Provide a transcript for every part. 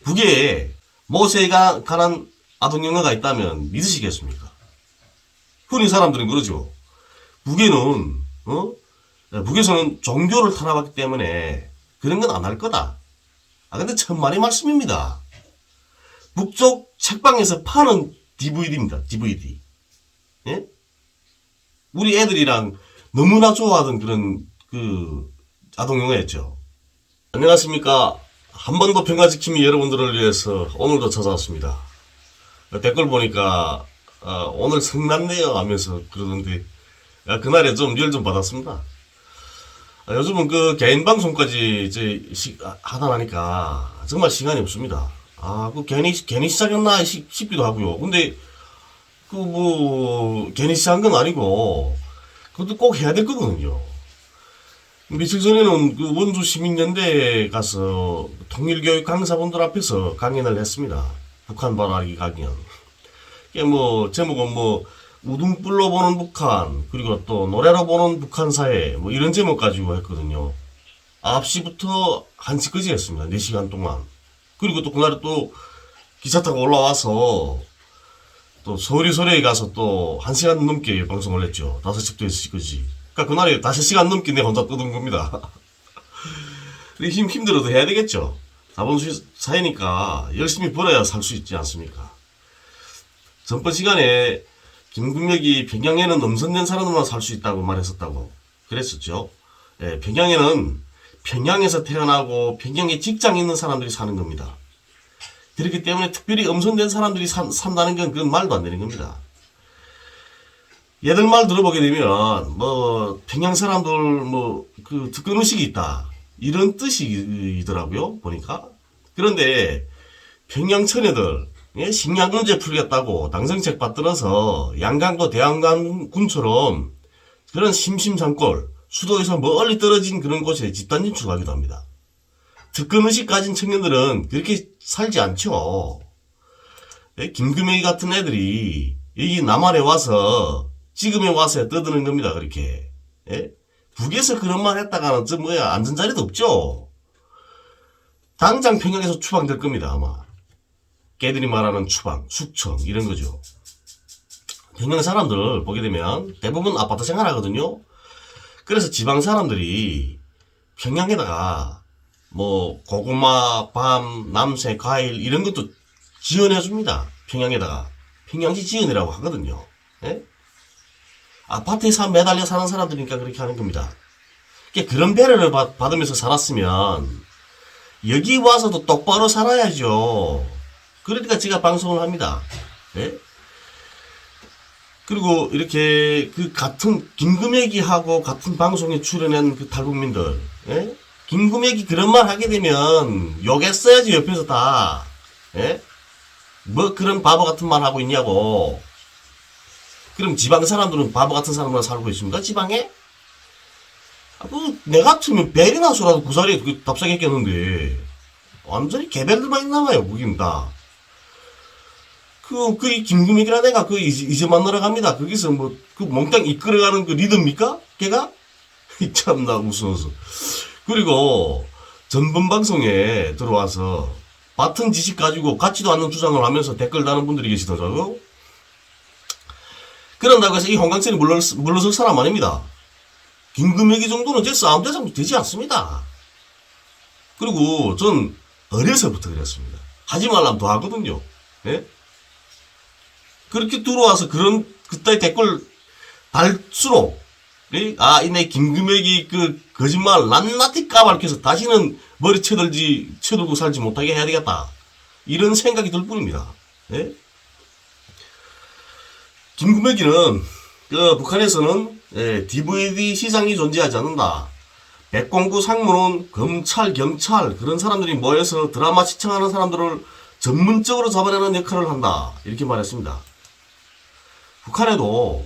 북에 모세가 관한 아동영화가 있다면 믿으시겠습니까? 흔히 사람들은 그러죠. 북에는 북에서는 종교를 탄압하기 때문에 그런 건 안 할 거다. 근데 천만의 말씀입니다. 북쪽 책방에서 파는 DVD입니다. DVD. 예? 우리 애들이랑 너무나 좋아하던 그런 아동영화였죠. 안녕하십니까. 한 번 더 평화지킴이 여러분들을 위해서 오늘도 찾아왔습니다. 댓글 보니까 오늘 성났네요 하면서 그러던데 그날에 좀 열 좀 받았습니다. 요즘은 개인 방송까지 이제 하다 나니까 정말 시간이 없습니다. 괜히 시작했나 싶기도 하고요. 근데 괜히 시작한 건 아니고 그것도 꼭 해야 될 거거든요. 며칠 전에는 원주 시민연대에 가서 통일교육 강사분들 앞에서 강연을 했습니다. 북한 발화기 강연. 제목은 우등불로 보는 북한, 그리고 또 노래로 보는 북한 사회, 이런 제목 가지고 했거든요. 9시부터 1시까지 했습니다. 4시간 동안. 그리고 또 그날에 또 기차 타고 올라와서 또 서울에 가서 또 1시간 넘게 방송을 했죠. 5시부터 6시까지. 그러니까 그날에 5시간 넘게 내가 혼자 떠든 겁니다. 힘들어도 해야 되겠죠. 자본주의 사회니까 열심히 벌어야 살 수 있지 않습니까? 전번 시간에 김금혁이 평양에는 엄선된 사람들만 살 수 있다고 말했었다고 그랬었죠. 평양에는 평양에서 태어나고 평양에 직장 있는 사람들이 사는 겁니다. 그렇기 때문에 특별히 엄선된 사람들이 산다는 건 그건 말도 안 되는 겁니다. 얘들 말 들어보게 되면 평양 사람들 특권 의식이 있다 이런 뜻이더라고요. 보니까. 그런데 평양 처녀들 식량 문제 풀겠다고 당정책 받들어서 양강도 대한강군처럼 그런 심심산골 수도에서 멀리 떨어진 그런 곳에 집단 진출하기도 합니다. 특권의식 가진 청년들은 그렇게 살지 않죠. 김금혁이 같은 애들이 여기 남한에 와서 지금에 와서 떠드는 겁니다. 그렇게. 북에서 그런 말 했다가는 앉은 자리도 없죠. 당장 평양에서 추방될 겁니다. 아마. 걔들이 말하는 추방, 숙청 이런 거죠. 평양 사람들 보게 되면 대부분 아파트 생활하거든요. 그래서 지방 사람들이 평양에다가 고구마, 밤, 남새, 과일 이런 것도 지원해 줍니다. 평양에다가. 평양시 지원이라고 하거든요. 아파트에 매달려 사는 사람들이니까 그렇게 하는 겁니다. 그런 배려를 받으면서 살았으면 여기 와서도 똑바로 살아야죠. 그러니까 제가 방송을 합니다. 그리고 이렇게 같은 김금혁이 하고 같은 방송에 출연한 탈북민들, 김금혁이 그런 말 하게 되면 욕했어야지 옆에서 다. 그런 바보 같은 말 하고 있냐고. 그럼 지방 사람들은 바보 같은 사람만 살고 있습니까? 지방에? 내 같으면 베리나소라도 구사리에 답사했겠는데 완전히 개별들만 있나봐요. 거긴 다. 김금혁이라는 애가 이제 만나러 갑니다. 거기서 몽땅 이끌어가는 리더입니까? 걔가? 참나 무서워서. 그리고 전번 방송에 들어와서 같은 지식 가지고 같지도 않는 주장을 하면서 댓글 다는 분들이 계시더라고요. 그런다고 해서 이 홍강천이 물러설 사람 아닙니다. 김금혁이 정도는 제 싸움 대상도 되지 않습니다. 그리고 전 어려서부터 그랬습니다. 하지 말라면 더 하거든요. 그렇게 들어와서 그따위 댓글 달수록, 이내 김금혁이 거짓말 낱낱이 까발켜서 다시는 머리 쳐들고 살지 못하게 해야 되겠다. 이런 생각이 들 뿐입니다. 김금혁이는, 북한에서는, DVD 시장이 존재하지 않는다. 백공구 상무는 검찰, 경찰, 그런 사람들이 모여서 드라마 시청하는 사람들을 전문적으로 잡아내는 역할을 한다. 이렇게 말했습니다. 북한에도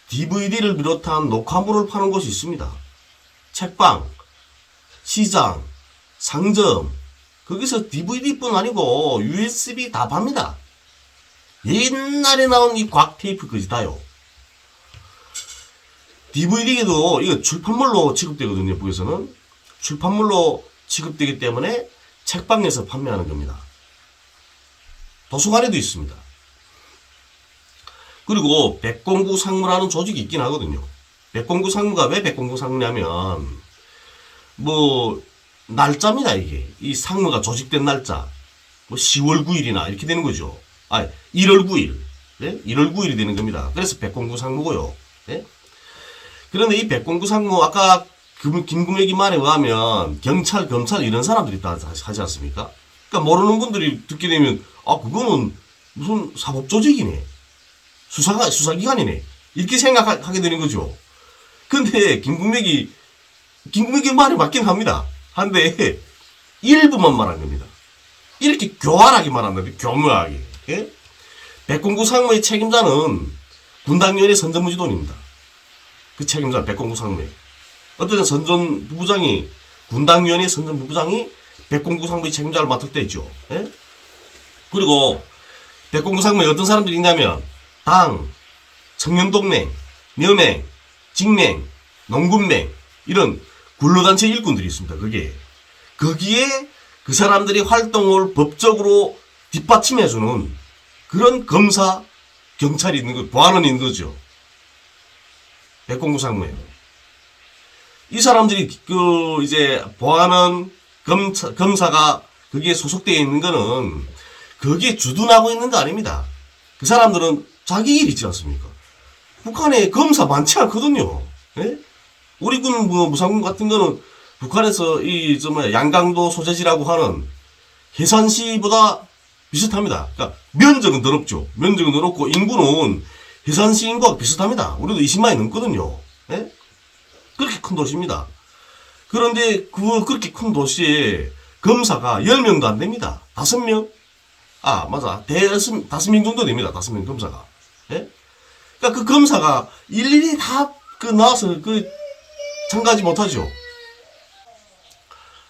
DVD를 비롯한 녹화물을 파는 곳이 있습니다. 책방, 시장, 상점, 거기서 DVD뿐 아니고 USB 다 팝니다. 옛날에 나온 이 곽테이프까지 다요. DVD도 이거 출판물로 취급되거든요. 북에서는 출판물로 취급되기 때문에 책방에서 판매하는 겁니다. 도서관에도 있습니다. 그리고 백공구 상무라는 조직이 있긴 하거든요. 백공구 상무가 왜 백공구 상무냐면 뭐 날짜입니다. 이게 이 상무가 조직된 날짜 뭐 10월 9일이나 이렇게 되는 거죠. 1월 9일 1월 9일이 되는 겁니다. 그래서 백공구 상무고요. 네? 그런데 이 백공구 상무 아까 김구매기 말에 의하면 경찰, 검찰 이런 사람들이 다 하지 않습니까? 그러니까 모르는 분들이 듣게 되면 그거는 무슨 사법조직이네. 수사기관이네. 이렇게 생각하게 되는 거죠. 근데 김구매기 말이 맞긴 합니다. 한데 일부만 말한 겁니다. 이렇게 교활하게 말한다는데 교묘하게. 예? 백공구 상무의 책임자는 군당위원회 선전무지돈입니다. 그 책임자 백공구 상무의 어떤 선전 부부장이 군당위원회 선전 부부장이 백공구 상무의 책임자를 맡을 때 있죠. 예? 그리고 백공구 상무에 어떤 사람들이 있냐면 당, 청년동맹, 여맹, 직맹, 농군맹 이런 근로단체 일꾼들이 있습니다. 거기에 그 사람들이 활동을 법적으로 뒷받침해주는 그런 검사, 경찰이 있는 거, 보안원이 있는 거죠. 백공구 상무에. 이 사람들이 이제 보안원, 검사가 거기에 소속되어 있는 거는 거기에 주둔하고 있는 거 아닙니다. 그 사람들은 자기 일 있지 않습니까? 북한에 검사 많지 않거든요. 예? 우리 군 무상군 같은 거는 북한에서 양강도 소재지라고 하는 해산시보다 비슷합니다. 그러니까 면적은 더 높죠. 면적은 더 높고 인구는 해산시 인구와 비슷합니다. 우리도 20만이 넘거든요. 예? 그렇게 큰 도시입니다. 그런데 그렇게 큰 도시에 검사가 10명도 안 됩니다. 5명? 맞아. 5명 정도 됩니다. 5명 검사가. 예? 그러니까 그 검사가 일일이 다 나와서 참가하지 못하죠.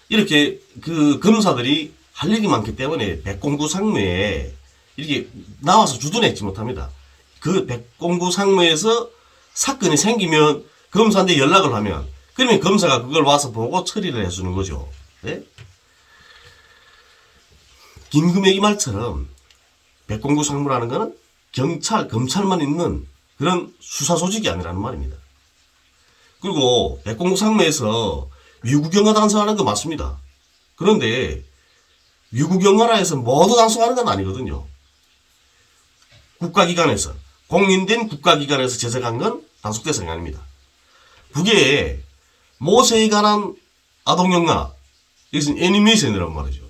이렇게 그 검사들이 할 일이 많기 때문에 백공구 상무에 이렇게 나와서 주둔했지 못합니다. 그 백공구 상무에서 사건이 생기면 검사한테 연락을 하면 그러면 검사가 그걸 와서 보고 처리를 해주는 거죠. 네? 김금액이 말처럼 백공구 상무라는 거는 경찰, 검찰만 있는 그런 수사 조직이 아니라는 말입니다. 그리고 백공구 상무에서 위구경화 단속하는 거 맞습니다. 그런데 위구경화라해서 모두 단속하는 건 아니거든요. 국가기관에서 공인된 국가기관에서 제작한 건 단속 대상이 아닙니다. 북에 모세에 관한 아동영화, 이것은 애니메이션이란 말이죠.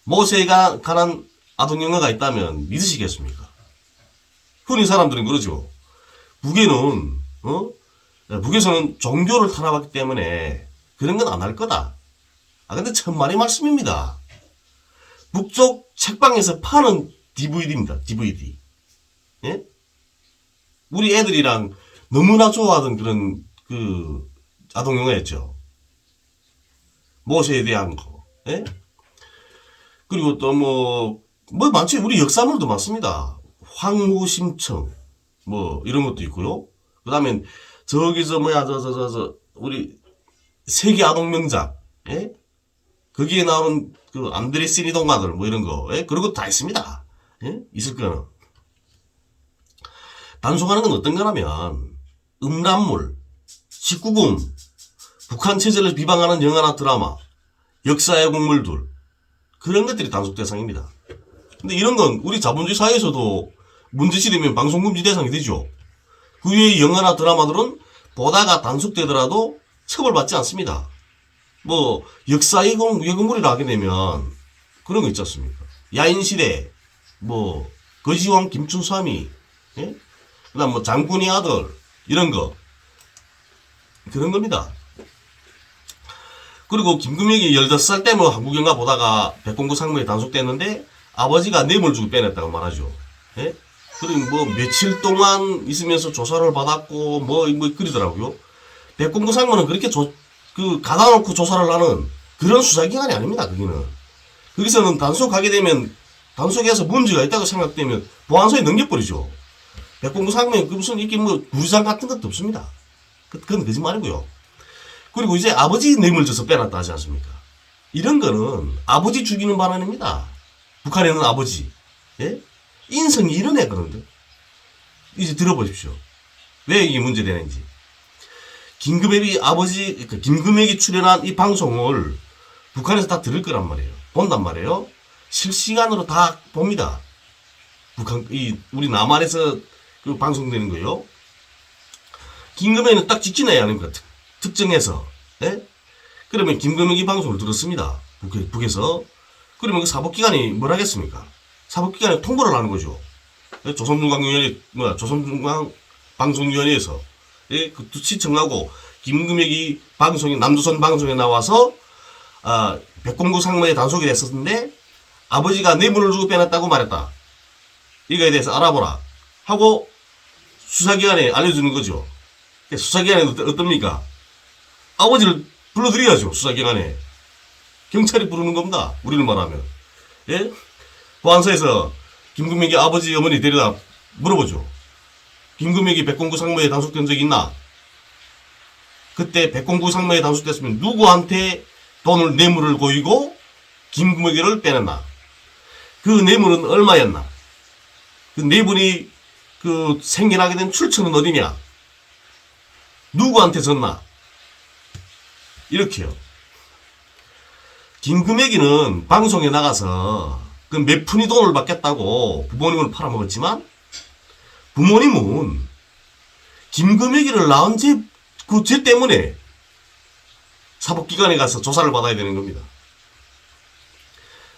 모세에 관한 아동영화가 있다면 믿으시겠습니까? 흔히 사람들은 그러죠. 북에서는 종교를 탄압하기 때문에 그런 건 안 할 거다. 근데 천만의 말씀입니다. 북쪽 책방에서 파는 DVD입니다. DVD. 예? 우리 애들이랑 너무나 좋아하던 그런 아동영화였죠. 모세에 대한 거. 예? 그리고 또 뭐 많죠. 우리 역사물도 많습니다. 황후심청 이런 것도 있고요. 그 다음에 저기서 우리 세계 아동 명작, 예? 거기에 나오는 안드레시니 동화들 이런 거, 예? 그런 거 다 있습니다. 예? 있을 거는. 단속하는 건 어떤 거냐면 음란물, 19금, 북한 체제를 비방하는 영화나 드라마, 역사의 곡물들 그런 것들이 단속 대상입니다. 근데 이런 건 우리 자본주의 사회에서도 문제시 되면 방송금지 대상이 되죠. 그 외의 영화나 드라마들은 보다가 단속되더라도 처벌받지 않습니다. 역사의 예고물이라 하게 되면 그런 거 있지 않습니까? 야인시대, 거지왕 김춘삼이, 예? 그 다음 장군의 아들, 이런 거. 그런 겁니다. 그리고 김금혁이 15살 때 한국영화 보다가 백공구 상무에 단속됐는데 아버지가 뇌물 주고 빼냈다고 말하죠. 예? 그리고 며칠 동안 있으면서 조사를 받았고 그러더라고요. 백공구 상무는 그렇게 가다 놓고 조사를 하는 그런 수사기관이 아닙니다. 거기서는 단속하게 되면 단속해서 문제가 있다고 생각되면 보안소에 넘겨버리죠. 백공구 상무에 무슨 이렇게 구리상 같은 것도 없습니다. 그건 거짓말이고요. 그리고 이제 아버지 뇌물 줘서 빼놨다 하지 않습니까? 이런 거는 아버지 죽이는 발언입니다. 북한에는 아버지. 예? 인성이 이런 애거든요. 이제 들어보십시오. 왜 이게 문제되는지. 김금액이 김금액이 출연한 이 방송을 북한에서 다 들을 거란 말이에요. 본단 말이에요. 실시간으로 다 봅니다. 우리 남한에서 그 방송되는 거요. 김금액은 딱 지켜내야 하는 것 같아. 특정해서. 예? 그러면 김금액이 방송을 들었습니다. 북에서. 그러면 그 사법기관이 뭘 하겠습니까? 사법기관에 통보를 하는 거죠. 조선중앙방송위원회에서 그 시청하고 김금액이 남조선 방송에 나와서 백공구 상무에 단속이 됐었는데 아버지가 뇌물을 주고 빼놨다고 말했다. 이거에 대해서 알아보라 하고 수사기관에 알려주는 거죠. 수사기관에 어떻습니까? 아버지를 불러드려야죠. 수사기관에. 경찰이 부르는 겁니다. 우리를 말하면. 예? 보안소에서 김금액이 아버지 어머니 데려다 물어보죠. 김금액이 백공구 상무에 단속된 적이 있나? 그때 백공구 상무에 단속됐으면 누구한테 돈을 뇌물을 고이고 김금액을 빼냈나? 그 뇌물은 얼마였나? 그 뇌물이 생겨나게 된 출처는 어디냐? 누구한테 졌나? 이렇게요. 김금액이는 방송에 나가서 그 몇 푼이 돈을 받겠다고 부모님을 팔아먹었지만 부모님은 김금액이를 낳은 죄 때문에 사법기관에 가서 조사를 받아야 되는 겁니다.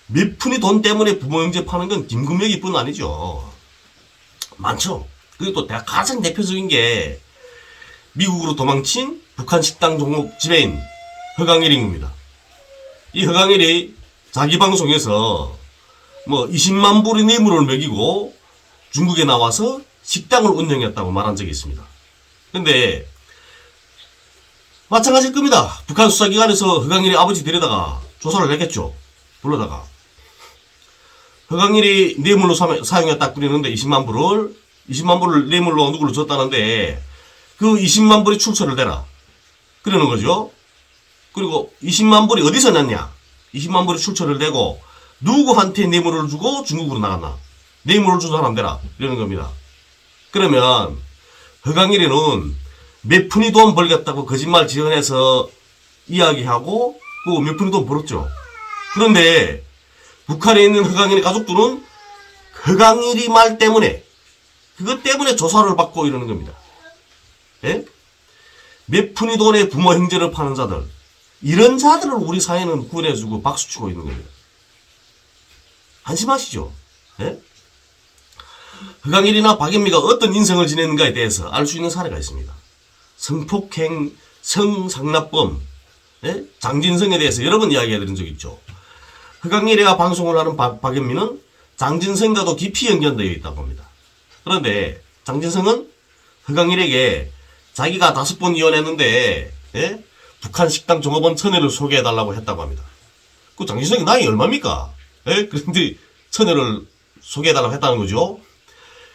몇 푼이 돈 때문에 부모 형제 파는 건 김금액이 뿐 아니죠. 많죠. 그리고 또 가장 대표적인 게 미국으로 도망친 북한 식당 종목 지배인 허강일인 겁니다. 이 허강일이 자기 방송에서 20만 불의 뇌물을 먹이고 중국에 나와서 식당을 운영했다고 말한 적이 있습니다. 근데 마찬가지일 겁니다. 북한 수사기관에서 허강일이 아버지 데려다가 조사를 했겠죠. 불러다가 허강일이 뇌물로 사용했다 그러는데 20만 불을 뇌물로 누구로 줬다는데 그 20만 불의 출처를 대라 그러는 거죠. 그리고 20만 불이 어디서 났냐? 20만 불의 출처를 대고 누구한테 뇌물을 주고 중국으로 나갔나? 뇌물을 준 사람 대라 이러는 겁니다. 그러면 허강일이는 몇 푼이 돈 벌겠다고 거짓말 지어내서 이야기하고 그 몇 푼이 돈 벌었죠. 그런데 북한에 있는 허강일의 가족들은 허강일이 말 때문에 그것 때문에 조사를 받고 이러는 겁니다. 예? 몇 푼이 돈에 부모 형제를 파는 자들 이런 자들을 우리 사회는 구원해주고 박수치고 있는 겁니다. 안심하시죠? 예? 허강일이나 박연미가 어떤 인생을 지냈는가에 대해서 알 수 있는 사례가 있습니다. 성폭행, 성상납범, 예? 장진성에 대해서 여러 번 이야기해드린 적 있죠. 허강일이가 방송을 하는 박연미는 장진성과도 깊이 연결되어 있다고 합니다. 그런데 장진성은 허강일에게 자기가 5번 이혼했는데 예? 북한 식당 종업원 처녀를 소개해달라고 했다고 합니다. 그 장진성이 나이 얼마입니까? 예? 그런데 처녀를 소개해달라고 했다는 거죠.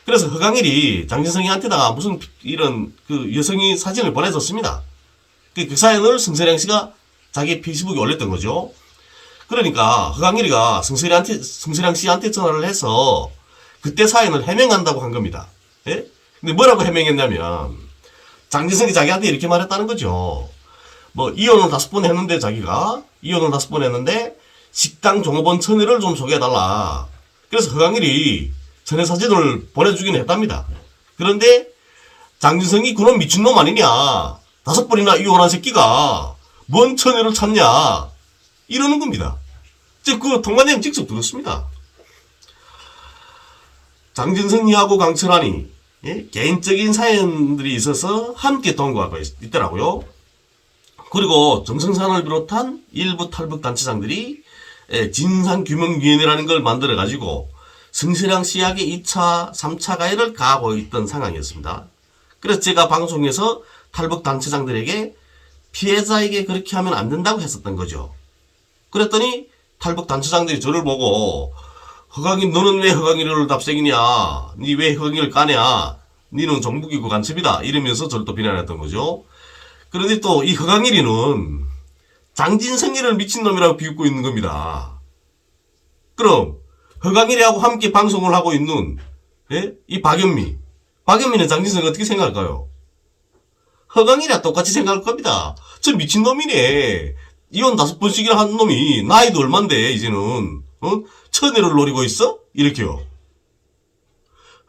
그래서 허강일이 장진성이한테다가 무슨 이런 여성의 사진을 보내줬습니다. 그 사연을 성세령 씨가 자기 페이스북에 올렸던 거죠. 그러니까 허강일이가 성세령 씨한테 전화를 해서 그때 사연을 해명한다고 한 겁니다. 예? 근데 뭐라고 해명했냐면 장진성이 자기한테 이렇게 말했다는 거죠. 이혼을 5번 했는데 자기가 이혼을 5번 했는데 식당 종업원 처녀를 좀 소개해달라. 그래서 허강일이 처녀 사진을 보내주긴 했답니다. 그런데 장진성이 그놈 미친놈 아니냐. 5번이나 이혼한 새끼가 뭔 처녀를 찾냐. 이러는 겁니다. 그 통화 내용 직접 들었습니다. 장진성이하고 강철환이 예? 개인적인 사연들이 있어서 함께 동거하고 있더라고요. 그리고 정성산을 비롯한 일부 탈북단체장들이 진상규명위원회라는 걸 만들어가지고 성세령 씨에게 2차, 3차 가해를 가하고 있던 상황이었습니다. 그래서 제가 방송에서 탈북단체장들에게 피해자에게 그렇게 하면 안 된다고 했었던 거죠. 그랬더니 탈북단체장들이 저를 보고 허강일 너는 왜 허강일을 답색이냐? 니 왜 허강일을 까냐? 니는 정부기구 간첩이다. 이러면서 저를 또 비난했던 거죠. 그런데 또 이 허강일이는 장진성이를 미친놈이라고 비웃고 있는 겁니다. 그럼 허강일이하고 함께 방송을 하고 있는 예? 이 박연미는 장진성 어떻게 생각할까요? 허강일이랑 똑같이 생각할 겁니다. 저 미친놈이네. 이혼 5번씩이나 한 놈이 나이도 얼만데 이제는 처녀를 노리고 있어? 이렇게요.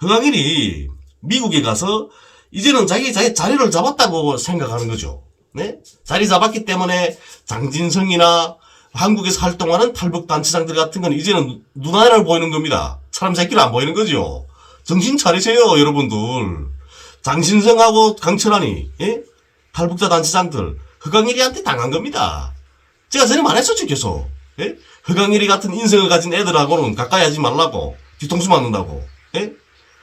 허강일이 미국에 가서 이제는 자기 자리를 잡았다고 생각하는 거죠. 네? 자리 잡았기 때문에 장진성이나 한국에서 활동하는 탈북단체장들 같은 건 이제는 눈하나를 보이는 겁니다. 사람 새끼를 안 보이는 거죠. 정신 차리세요, 여러분들. 장진성하고 강철환이 예? 탈북자 단체장들 허강일이한테 당한 겁니다. 제가 전에 말했었죠, 계속. 예? 허강일이 같은 인성을 가진 애들하고는 가까이 하지 말라고. 뒤통수 맞는다고. 예?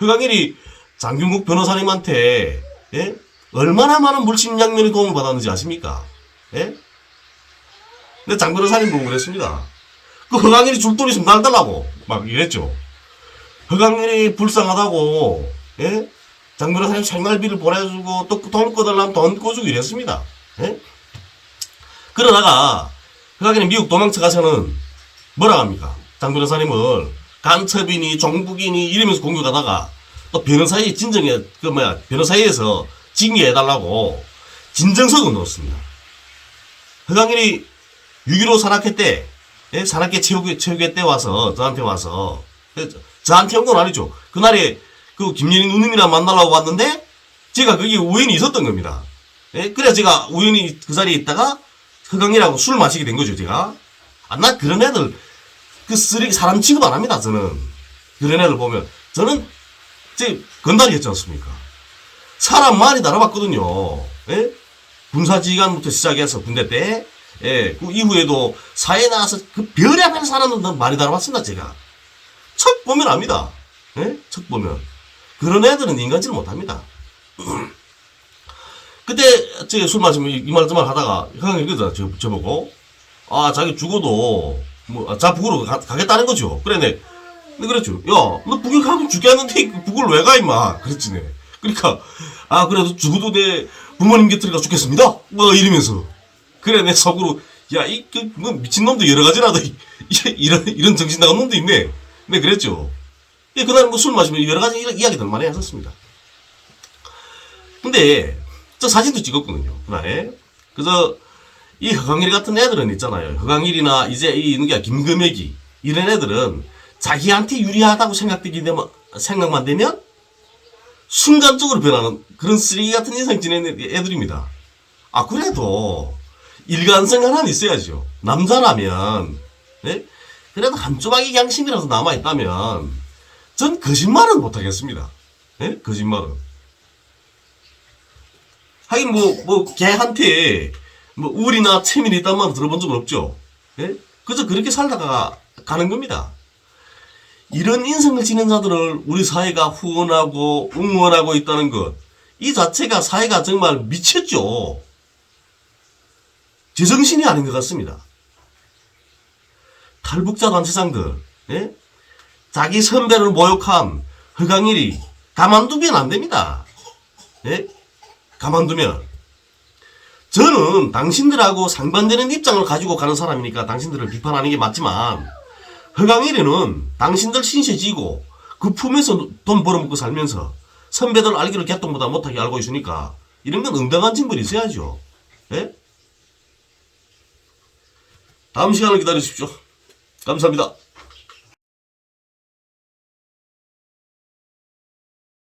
허강일이 장균국 변호사님한테 예? 얼마나 많은 물심양면의 도움을 받았는지 아십니까? 예? 근데 장 변호사님 보고 그랬습니다. 그 허강일이 줄돈 있으면 날 달라고 막 이랬죠. 허강일이 불쌍하다고 예? 장 변호사님 생활비를 보내주고 또 돈 꺼달라면 돈 꺼주고 이랬습니다. 예? 그러다가 허강일이 미국 도망쳐가서는 뭐라 합니까? 장 변호사님을 간첩이니 종북이니 이러면서 공격하다가 또 변호사에 진정해 변호사에서 징계해달라고 진정서도 넣었습니다. 허강일이 6.15 산악회 때 예? 산악회 체육회 때 와서 저한테 온 건 아니죠. 그날에 그 김예린 누님이랑 만나려고 왔는데 제가 거기 우연히 있었던 겁니다. 예? 그래 제가 우연히 그 자리에 있다가 허강일하고 술 마시게 된 거죠. 제가 나 그런 애들 그 쓰레기 사람 취급 안 합니다. 저는 그런 애들 보면 저는 제 건달이었지 않습니까? 사람 많이 달아봤거든요. 예? 군사지휘관부터 시작해서 군대 때 예, 그 이후에도 사회에 나와서 그 별의별 사람들 많이 달아봤습니다. 제가 척 보면 압니다. 예? 척 보면 그런 애들은 인간질을 못합니다. 그때 제가 술 마시면 이 말 저 말 하다가 형이 그러더라 저보고 자기 죽어도 뭐 자 북으로 가겠다는 거죠. 그래 네 그랬죠. 야 너 북에 가면 죽겠는데 북을 왜 가 임마 그랬지 네. 그러니까 그래도 죽어도 내 부모님 곁으로 가 죽겠습니다 뭐 이러면서 그래 내 속으로 야 이 뭐 미친놈도 여러 가지라도 이런 정신 나간 놈도 있네. 네 그랬죠. 예, 그날 뭐 술 마시면 여러 가지 이야기들 많이 했었습니다. 근데 저 사진도 찍었거든요. 그날에. 그래서 이 허강일 같은 애들은 있잖아요. 허강일이나 이제 이게 김금혁이 이런 애들은 자기한테 유리하다고 생각만 되면 순간적으로 변하는 그런 쓰레기 같은 인상 지내는 애들입니다. 그래도 일관성 하나는 있어야죠. 남자라면 네? 그래도 한 조각의 양심이라도 남아있다면 전 거짓말은 못하겠습니다. 네? 거짓말은. 하긴 걔한테 우울이나 체면이 있단 말 들어본 적은 없죠. 예? 그저 그렇게 살다가 가는 겁니다. 이런 인성을 지닌 자들을 우리 사회가 후원하고 응원하고 있다는 것, 이 자체가 사회가 정말 미쳤죠. 제정신이 아닌 것 같습니다. 탈북자 단체장들, 예? 자기 선배를 모욕한 허강일이 가만두면 안 됩니다. 예? 가만두면. 저는 당신들하고 상반되는 입장을 가지고 가는 사람이니까 당신들을 비판하는 게 맞지만 허강일이는 당신들 신세 지고 그 품에서 돈 벌어먹고 살면서 선배들 알기를 개똥보다 못하게 알고 있으니까 이런 건 응당한 징벌이 있어야죠. 예? 다음 시간을 기다리십시오. 감사합니다.